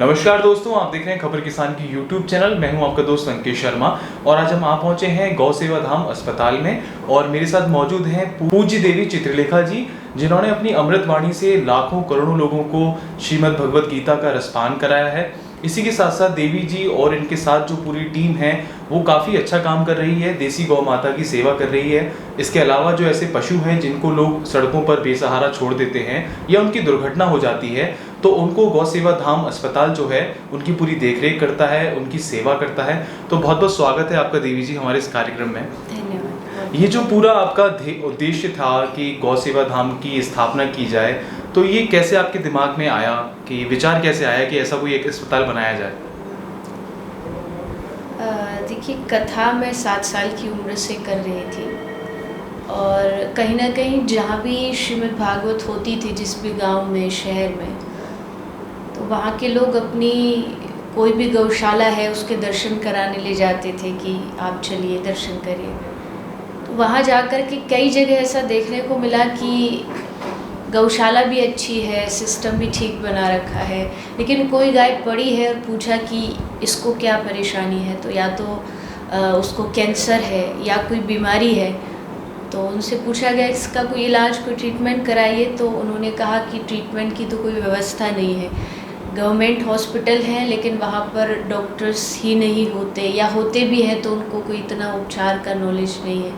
नमस्कार दोस्तों, आप देख रहे हैं खबर किसान की यूट्यूब चैनल। मैं हूं आपका दोस्त अंकित शर्मा और आज हम पहुंचे हैं गौ सेवा धाम अस्पताल में और मेरे साथ मौजूद हैं पूज्य देवी चित्रलेखा जी, जिन्होंने अपनी अमृत वाणी से लाखों करोड़ों लोगों को श्रीमद् भगवत गीता का रसपान कराया है। इसी के साथ साथ देवी जी और इनके साथ जो पूरी टीम है वो काफ़ी अच्छा काम कर रही है, देसी गौ माता की सेवा कर रही है। इसके अलावा जो ऐसे पशु हैं जिनको लोग सड़कों पर बेसहारा छोड़ देते हैं या उनकी दुर्घटना हो जाती है, तो उनको गौ सेवा धाम अस्पताल जो है उनकी पूरी देखरेख करता है, उनकी सेवा करता है। तो बहुत बहुत स्वागत है आपका देवी जी हमारे इस कार्यक्रम में। धन्यवाद। ये जो पूरा आपका उद्देश्य था कि गौ सेवा धाम की स्थापना की जाए, तो ये कैसे आपके दिमाग में आया, कि विचार कैसे आया कि ऐसा कोई एक अस्पताल बनाया जाए? देखिए, कथा मैं 7 साल की उम्र से कर रही थी और कहीं ना कहीं जहाँ भी श्रीमद् भागवत होती थी, जिस भी गांव में, शहर में, तो वहाँ के लोग अपनी कोई भी गौशाला है उसके दर्शन कराने ले जाते थे कि आप चलिए दर्शन करिए। तो वहाँ जाकर के कई जगह ऐसा देखने को मिला कि गौशाला भी अच्छी है, सिस्टम भी ठीक बना रखा है, लेकिन कोई गाय पड़ी है और पूछा कि इसको क्या परेशानी है, तो या तो उसको कैंसर है या कोई बीमारी है। तो उनसे पूछा गया इसका कोई इलाज, कोई ट्रीटमेंट कराइए, तो उन्होंने कहा कि ट्रीटमेंट की तो कोई व्यवस्था नहीं है। गवर्नमेंट हॉस्पिटल हैं लेकिन वहाँ पर डॉक्टर्स ही नहीं होते, या होते भी हैं तो उनको कोई इतना उपचार का नॉलेज नहीं है।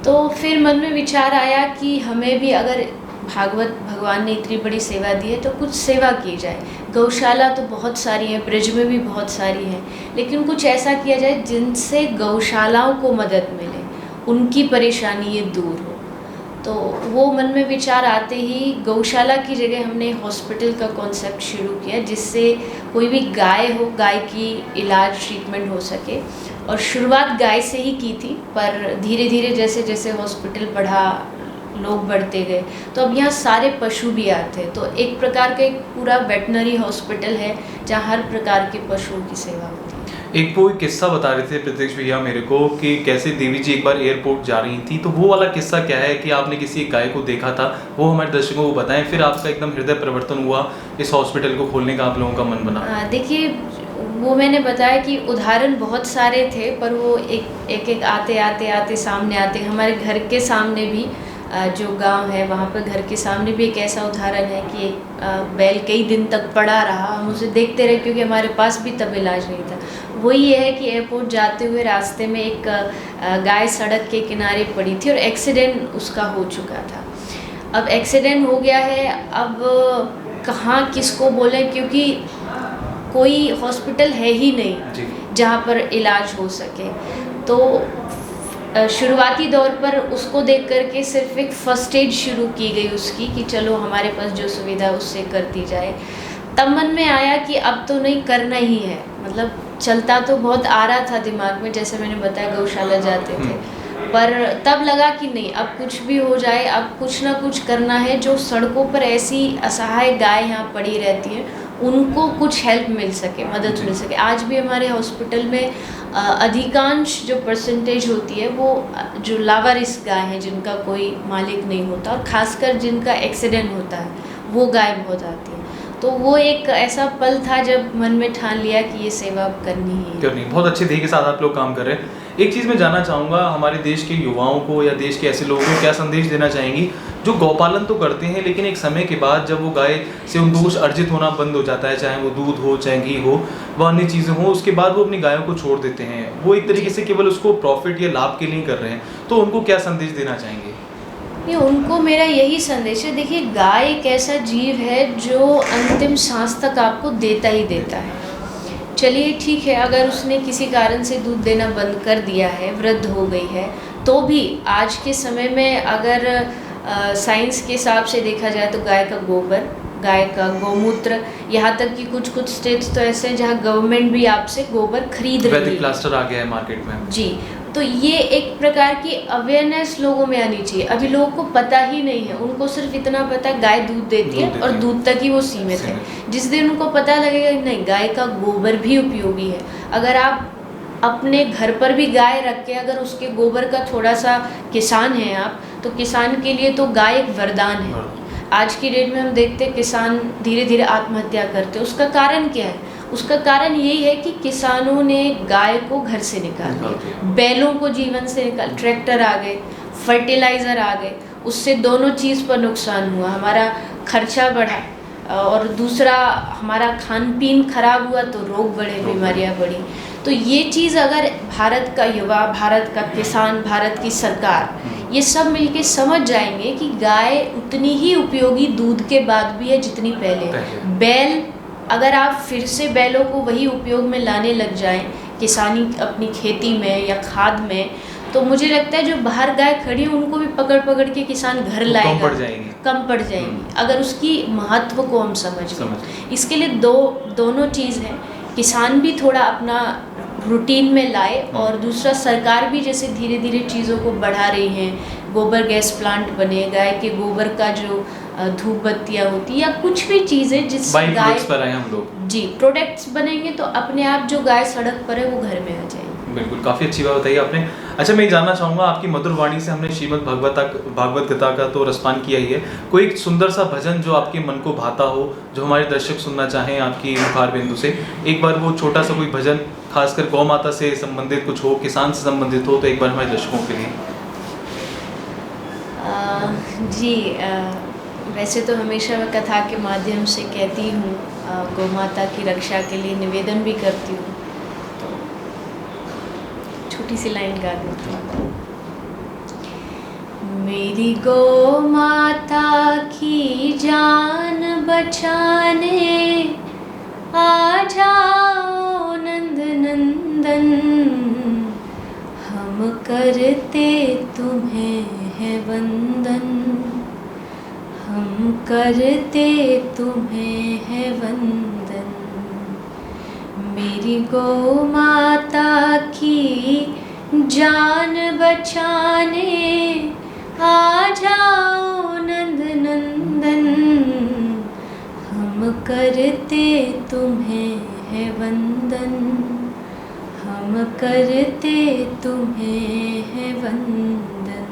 तो फिर मन में विचार आया कि हमें भी अगर भागवत भगवान ने इतनी बड़ी सेवा दी है तो कुछ सेवा की जाए। गौशाला तो बहुत सारी हैं, ब्रज में भी बहुत सारी हैं, लेकिन कुछ ऐसा किया जाए जिनसे गौशालाओं को मदद मिले, उनकी परेशानी ये दूर हो। तो वो मन में विचार आते ही गौशाला की जगह हमने हॉस्पिटल का कॉन्सेप्ट शुरू किया, जिससे कोई भी गाय हो, गाय की इलाज ट्रीटमेंट हो सके। और शुरुआत गाय से ही की थी, पर धीरे धीरे जैसे जैसे हॉस्पिटल बढ़ा, लोग बढ़ते गए, तो अब यहाँ सारे पशु भी आते हैं। तो एक प्रकार का एक पूरा वेटनरी हॉस्पिटल है जहाँ हर प्रकार के पशुओं की सेवा होती है। एक वो किस्सा बता रहे थे प्रत्यक्ष भैया मेरे को कि कैसे देवी जी एक बार एयरपोर्ट जा रही थी, तो वो वाला किस्सा क्या है कि आपने किसी एक गाय को देखा था, वो हमारे दर्शकों को बताएं, फिर आपका एकदम हृदय परिवर्तन हुआ, इस हॉस्पिटल को खोलने का आप लोगों का मन बना? देखिए, वो मैंने बताया कि उदाहरण बहुत सारे थे, पर वो एक एक आते आते आते सामने आते। हमारे घर के सामने भी जो गांव है वहाँ पर घर के सामने भी एक ऐसा उदाहरण है कि एक बैल कई दिन तक पड़ा रहा, हम उसे देखते रहे क्योंकि हमारे पास भी तब इलाज नहीं था। वही ये है कि एयरपोर्ट जाते हुए रास्ते में एक गाय सड़क के किनारे पड़ी थी और एक्सीडेंट उसका हो चुका था। अब एक्सीडेंट हो गया है, अब कहाँ किसको बोले, क्योंकि कोई हॉस्पिटल है ही नहीं जहाँ पर इलाज हो सके। तो शुरुआती दौर पर उसको देख करके सिर्फ एक फर्स्ट एड शुरू की गई उसकी, कि चलो हमारे पास जो सुविधा उससे कर दी जाए। तब मन में आया कि अब तो नहीं, करना ही है। मतलब चलता तो बहुत आ रहा था दिमाग में, जैसे मैंने बताया गौशाला जाते थे, पर तब लगा कि नहीं, अब कुछ भी हो जाए, अब कुछ ना कुछ करना है। जो सड़कों पर ऐसी असहाय गाय यहाँ पड़ी रहती है, उनको कुछ हेल्प मिल सके, मदद मिल सके। आज भी हमारे हॉस्पिटल में अधिकांश जो परसेंटेज होती है वो जो लावारिस गाय हैं, जिनका कोई मालिक नहीं होता, और ख़ासकर जिनका एक्सीडेंट होता है, वो गाय बहुत आती है। तो वो एक ऐसा पल था जब मन में ठान लिया कि ये सेवा करनी ही करनी। बहुत अच्छे तरीके के साथ आप लोग काम कर रहे हैं। एक चीज़ मैं जानना चाहूँगा, हमारे देश के युवाओं को या देश के ऐसे लोगों को क्या संदेश देना चाहेंगी जो गौपालन तो करते हैं, लेकिन एक समय के बाद जब वो गाय से उनको कुछ अर्जित होना बंद हो जाता है, चाहे वो दूध हो, चाहे घी हो, व अन्य चीज़ें हो, उसके बाद वो अपनी गायों को छोड़ देते हैं, वो एक तरीके से केवल उसको प्रॉफिट या लाभ के लिए कर रहे हैं, तो उनको क्या संदेश देना चाहेंगे? ये उनको मेरा यही संदेश है। देखिए, गाय एक ऐसा जीव है जो अंतिम सांस तक आपको देता ही देता है। चलिए ठीक है, अगर उसने किसी कारण से दूध देना बंद कर दिया है, वृद्ध हो गई है, तो भी आज के समय में अगर साइंस के हिसाब से देखा जाए तो गाय का गोबर, गाय का गौमूत्र, यहाँ तक कि कुछ कुछ स्टेट्स तो ऐसे हैं जहाँ गवर्नमेंट भी आपसे गोबर खरीद रही है। वैदिक प्लास्टर आ गया है मार्केट में जी। तो ये एक प्रकार की अवेयरनेस लोगों में आनी चाहिए। अभी लोगों को पता ही नहीं है, उनको सिर्फ इतना पता है गाय दूध देती है और दूध तक ही वो सीमित है। जिस दिन उनको पता लगेगा कि नहीं, गाय का गोबर भी उपयोगी है, अगर आप अपने घर पर भी गाय रख के अगर उसके गोबर का थोड़ा सा, किसान हैं आप, तो किसान के लिए तो गाय एक वरदान है। आज की डेट में हम देखते हैं किसान धीरे धीरे आत्महत्या करते हैं। उसका कारण क्या है? उसका कारण यही है कि किसानों ने गाय को घर से निकाल दिया, बैलों को जीवन से निकाल, ट्रैक्टर आ गए, फर्टिलाइज़र आ गए, उससे दोनों चीज़ पर नुकसान हुआ, हमारा खर्चा बढ़ा और दूसरा हमारा खान पीन खराब हुआ तो रोग बढ़े, बीमारियां बढ़ी। तो ये चीज़ अगर भारत का युवा, भारत का किसान, भारत की सरकार ये सब मिलके समझ जाएंगे कि गाय उतनी ही उपयोगी दूध के बाद भी है जितनी पहले। बैल, अगर आप फिर से बैलों को वही उपयोग में लाने लग जाएं किसानी अपनी खेती में या खाद में, तो मुझे लगता है जो बाहर गाय खड़ी है उनको भी पकड़ पकड़ के किसान घर लाएगा, कम पड़ जाएंगी अगर उसकी महत्व को हम समझ लें। इसके लिए दोनों चीज़ है, किसान भी थोड़ा अपना रूटीन में लाए और दूसरा सरकार भी जैसे धीरे धीरे चीज़ों को बढ़ा रही है, गोबर गैस प्लांट बने, गाय के गोबर का जो धूप बत्तियाँ होती या कुछ भी चीज़ें जिससे गाय पर आए हम लोग जी प्रोडक्ट्स बनेंगे तो अपने आप जो गाय सड़क पर है वो घर में आ जाएगी। बिल्कुल, काफ़ी अच्छी बात बताई आपने। अच्छा, मैं जानना चाहूँगा, आपकी मधुर वाणी से हमने श्रीमद् भागवत गीता का तो रसपान किया ही है, कोई एक सुंदर सा भजन जो आपके मन को भाता हो, जो हमारे दर्शक सुनना चाहें आपकी मुखार बिंदु से, एक बार वो छोटा सा कोई भजन, खासकर गौ माता से संबंधित कुछ हो, किसान से संबंधित हो, तो एक बार हमारे दर्शकों के लिए। वैसे तो हमेशा मैं कथा के माध्यम से कहती हूँ, गौ माता की रक्षा के लिए निवेदन भी करती हूँ, तो छोटी सी लाइन गा देती हूँ। मेरी गौ माता की जान बचाने आ जाओ नंद नंदन, हम करते तुम्हें है वंदन, हम करते तुम्हें है वंदन। मेरी गौ माता की जान बचाने आ जाओ नंद नंदन, हम करते तुम्हें है वंदन, हम करते तुम्हें है वंदन।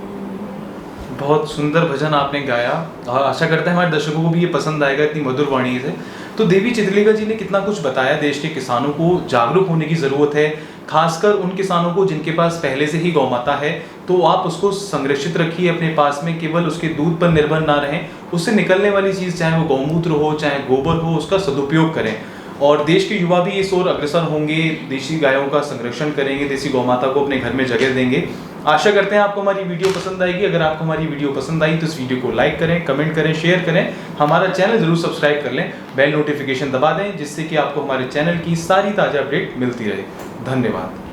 बहुत सुंदर भजन आपने गाया और आशा करते हैं हमारे दर्शकों को भी ये पसंद आएगा इतनी मधुर वाणी से। तो देवी चित्रलेखा जी ने कितना कुछ बताया, देश के किसानों को जागरूक होने की ज़रूरत है, खासकर उन किसानों को जिनके पास पहले से ही गौ माता है, तो आप उसको संरक्षित रखिए अपने पास में, केवल उसके दूध पर निर्भर ना रहें, उससे निकलने वाली चीज़ चाहे वो गौमूत्र हो चाहे गोबर हो, उसका सदुपयोग करें। और देश के युवा भी इस ओर अग्रसर होंगे, देशी गायों का संरक्षण करेंगे, देसी गौ माता को अपने घर में जगह देंगे। आशा करते हैं आपको हमारी वीडियो पसंद आएगी। अगर आपको हमारी वीडियो पसंद आई तो इस वीडियो को लाइक करें, कमेंट करें, शेयर करें, हमारा चैनल जरूर सब्सक्राइब कर लें, बेल नोटिफिकेशन दबा दें, जिससे कि आपको हमारे चैनल की सारी ताज़ा अपडेट मिलती रहे। धन्यवाद।